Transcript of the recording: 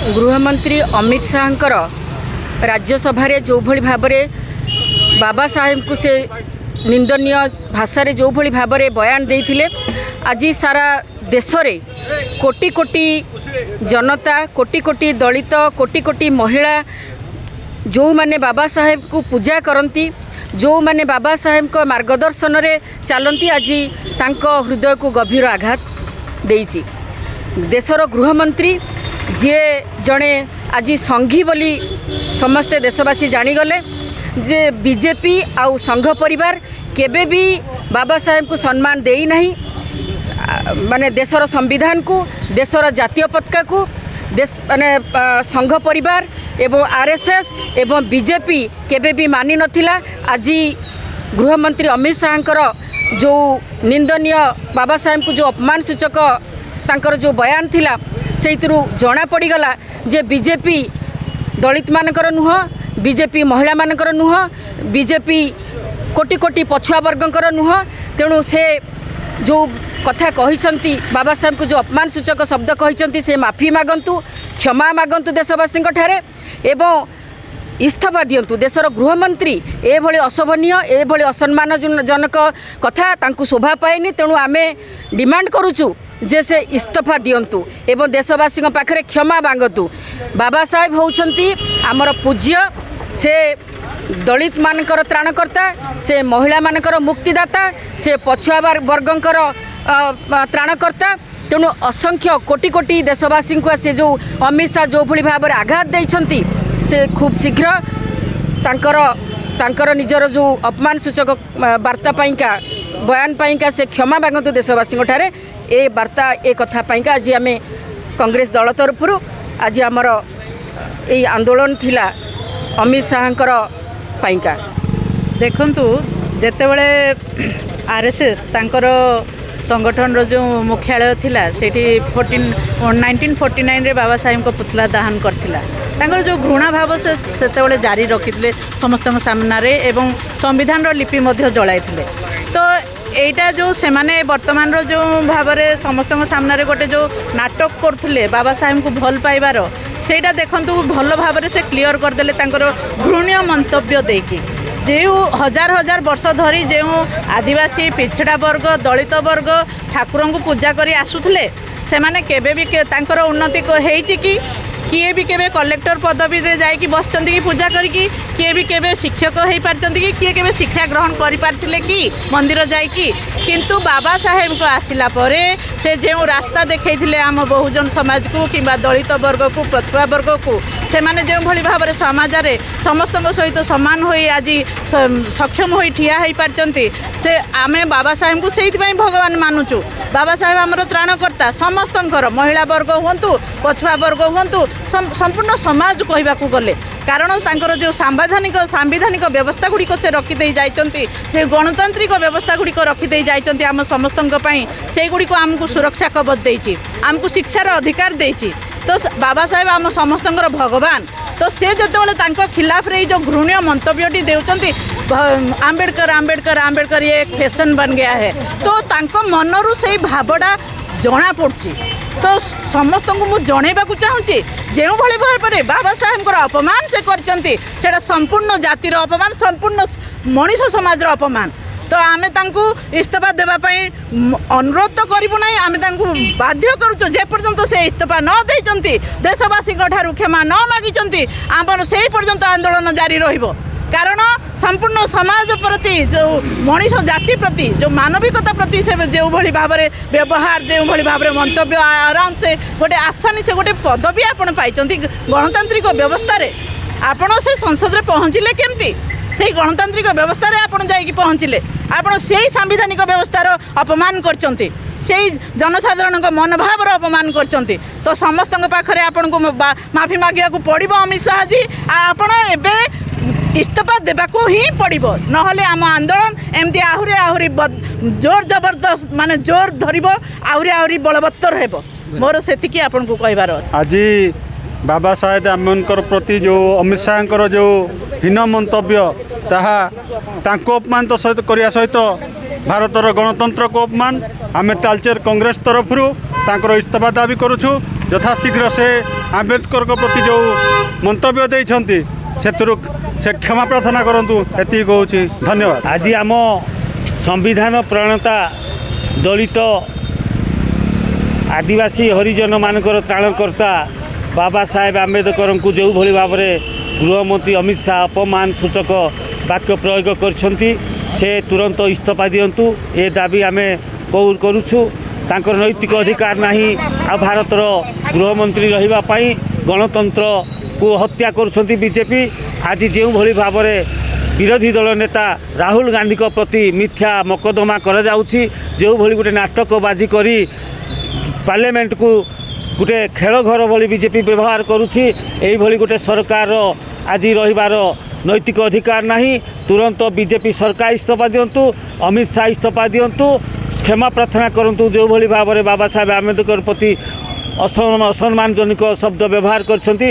गृहमंत्री अमित शाहर राज्यसभा जो भली भाव बाबा साहेब को से निंदनीय भाषा जो भली भाव बयान देते आज सारा देश रे कोटि कोटि जनता कोटि कोटि दलित कोटि कोटि महिला जो माने बाबा साहेब को पूजा करती जो माने बाबा साहेब को मार्गदर्शन रे चलती आज तांको हृदय को गभीर आघात देइछि। देशर गृहमंत्री जे जड़े आज संघी बोली समस्ते देशवासी जानीगले जे बीजेपी आउ संघ परिवार केबे भी बाबा साहेब को सम्मान देई नहीं माने देशर संविधान को देशर जातीय पताका को देश माने संघ परिवार एवं आरएसएस एवं बीजेपी केबे भी मानी नथिला। आज गृहमंत्री अमित शाहर जो निंदनीय बाबा साहेब को जो अपमान सूचक तांकर जो बयान थिला से जना पड़गला जे बीजेपी दलित मानकर नुह बीजेपी महिला मानकर नुह बीजेपी कोटि कोटि पछुआ वर्गकर नुह तेणु से जो कथा कही बाबा साहेब को जो अपमान सूचक शब्द कही से माफी मागंतु क्षमा मागंतु देशवासी ठारे एवं इस्तीफा दियंतु। देशर गृहमंत्री एभली अशोभनीय एभली असम्मानजनक कथा तांकु शोभा पाएनि तेणु आमे डिमांड करूचु जे से इस्तीफा दियंतु एवं देशवासी पाखरे क्षमा मागंतु। बाबा साहेब होउछंती आमर पूज्य से दलित मानकर त्राणकर्ता से महिला मानकर मुक्तिदाता से पछुआ वर्गंकर त्राणकर्ता तेणु असंख्य कोटि कोटि देशवासी को से जो अमित शाह जो भली भाव आघात देइछंती से खूब शीघ्र तांकर निजर जो अपमान सूचक वार्ता पाइका बयान पाइका से क्षमा मागंतु देशवासी ठारे ए वार्ता ए कथा पाइका आज आम कांग्रेस दल तरफ आज आमर ये आंदोलन थिला अमित शाहर पाइका। देखंतु जेतेबेले आरएसएस तांकर संगठन रो जो मुख्यालय थिला सेठी 1949 रे बाबा साहेब को पुतला दहन करथिला तांकर जो घृणा भाव से सेतेबेले जारी रखिथिले समस्त सामना रे एवं संविधान रो लिपि मध्य जलाइथिले। तो एटा जो से माने वर्तमान रो जो भाव रे समस्त सामना रे गोटे जो नाटक करथिले बाबा साहेब को भल पाइबार सेटा देखंतु भल भाव रे से क्लियर करदेले तांकर घृण्य मंतव्य देकी जो हजार हजार वर्ष धरी जो आदिवासी पिछड़ा वर्ग दलित वर्ग ठाकुर को पूजा करी आसुले से माने केबे भी तांकर उन्नति होईची कि किए भी केबे कलेक्टर पदवी रे जाइकी बसचंती की पूजा करिकी किए भी केबे शिक्षक हो पारचंती कि किए केबे शिक्षा ग्रहण करि पारथिले कि मंदिर जाइकी किंतु बाबा साहेब को आसिला परे से जो रास्ता देखैथिले आम बहुजन समाज को किंबा दलित वर्ग को पछुआ वर्ग को से माने जो भली भाव रे समाज रे समस्त सहित समान होई आज सक्षम होई ठिया होई पारचंती से आमे बाबा साहेब को सेइथि पई भगवान मानुचु। बाबा साहेब आमर त्राणकर्ता समस्तंकर महिला वर्ग हुंतु पछुआ वर्ग हुंतु संपूर्ण समाज कहवाक गले कारण तांकर जो सांविधानिक व्यवस्था गुड़िक से रखिदे जाइचंती जे गणतांत्रिक व्यवस्था गुड़िक रखिदे जाइचंती आम समस्तंक पई से गुड़िक आमको सुरक्षा कवच देइची आमको शिक्षार अधिकार देइची। तो बाबा साहेब आम समस्तंकर भगवान तो से जेतेबेले तांको खिलाफ रे जो घृण्य मंतव्यटी देउचंती आंबेडकर आंबेडकर आंबेडकर ये एक फैशन बन गया है तो तांको मनरू से भावटा जना पड़ुची। तो समस्त को मुझे जनइबा चाहूँगी जो भली भाव बाबा साहेब अपमान से करचंती सेटा संपूर्ण जातिर अपमान संपूर्ण मनीष समाज अपमान। तो आमे तांकु इस्तीफा देवाई अनुरोध तो करूँ ना आमे तांकु बाध्य करूँ जे पर्यंत से इस्तीफा न देइचंती देशवासी ठारू क्षमा न मागिचंती आमर से पर्यंत आंदोलन जारी रहिबो कारण संपूर्ण समाज प्रति जो मनीष जाति प्रति जो मानविकता प्रति से जो भली भाव व्यवहार जो भली भाव मंतव्य आराम से गोटे आसानी से गोटे पदवी आपण पाइचंती गणतांत्रिक व्यवस्था रे आपण से संसद रे पहुँचले केमती से गणतांत्रिक व्यवस्था रे आपण जाइकी पहुँचले आपण से सांविधानिक व्यवस्थार अपमान करचंती से जनसाधारण मनोभाव अपमान करचंती। तो समस्त पाखरे आपण को माफी मागिया को पड़िबो अमित शाह जी आपण एबे इस्तीफा देवाको ही पड़ो नहले आम आंदोलन एमती आहुरी आहुरी जोर जबरदस्त माने जोर धरिबो आहुरी आहुरी बलवत्तर हेबो मोर सेतिकी आपन को कहबार। आज बाबा साहेब आम्बेडकर प्रति जो अमित शाह जो हीन मंतव्य ताहा तांको अपमान तो सहित करिया सहित भारतर गणतंत्र को अपमान आमे तालचेर कांग्रेस तरफ तांकर इस्तीफा दाबी करूछु। ଯଥାଶୀଘ୍ର ସେ ଆମ୍ବେଦକରଙ୍କ ପ୍ରତି ଯେଉଁ ମନ୍ତବ୍ୟ ଦେଇଛନ୍ତି ସେଥିରୁ ସେ କ୍ଷମା ପ୍ରାର୍ଥନା କରନ୍ତୁ, ଏତିକି କହୁଛି। ଧନ୍ୟବାଦ। ଆଜି ଆମ ସମ୍ବିଧାନ ପ୍ରଣେତା ଦଳିତ ଆଦିବାସୀ ହରିଜନମାନଙ୍କର ତ୍ରାଣକର୍ତ୍ତା ବାବା ସାହେବ ଆମ୍ବେଦକରଙ୍କୁ ଯେଉଁଭଳି ଭାବରେ ଗୃହମନ୍ତ୍ରୀ ଅମିତ ଶାହା ଅପମାନ ସୂଚକ ବାକ୍ୟ ପ୍ରୟୋଗ କରିଛନ୍ତି, ସେ ତୁରନ୍ତ ଇସ୍ତଫା ଦିଅନ୍ତୁ, ଏ ଦାବି ଆମେ କରୁଛୁ। ତାଙ୍କର ନୈତିକ ଅଧିକାର ନାହିଁ ଆଉ ଭାରତର ଗୃହମନ୍ତ୍ରୀ ରହିବା ପାଇଁ। ଗଣତନ୍ତ୍ରକୁ ହତ୍ୟା କରୁଛନ୍ତି ବିଜେପି। ଆଜି ଯେଉଁଭଳି ଭାବରେ ବିରୋଧୀ ଦଳ ନେତା ରାହୁଲ ଗାନ୍ଧୀଙ୍କ ପ୍ରତି ମିଥ୍ୟା ମକଦ୍ଦମା କରାଯାଉଛି, ଯେଉଁଭଳି ଗୋଟେ ନାଟକବାଜି କରି ପାର୍ଲାମେଣ୍ଟକୁ ଗୋଟେ ଖେଳ ଘର ଭଳି ବିଜେପି ବ୍ୟବହାର କରୁଛି, ଏଇଭଳି ଗୋଟେ ସରକାର ଆଜି ରହିବାର ନୈତିକ ଅଧିକାର ନାହିଁ। ତୁରନ୍ତ ବିଜେପି ସରକାର ଇସ୍ତଫା ଦିଅନ୍ତୁ, ଅମିତ ଶାହା ଇସ୍ତଫା ଦିଅନ୍ତୁ, କ୍ଷମା ପ୍ରାର୍ଥନା କରନ୍ତୁ ଯେଉଁଭଳି ଭାବରେ ବାବା ସାହେବ ଆମ୍ବେଦକର ପ୍ରତି ଅସମ୍ମାନଜନକ ଶବ୍ଦ ବ୍ୟବହାର କରିଛନ୍ତି।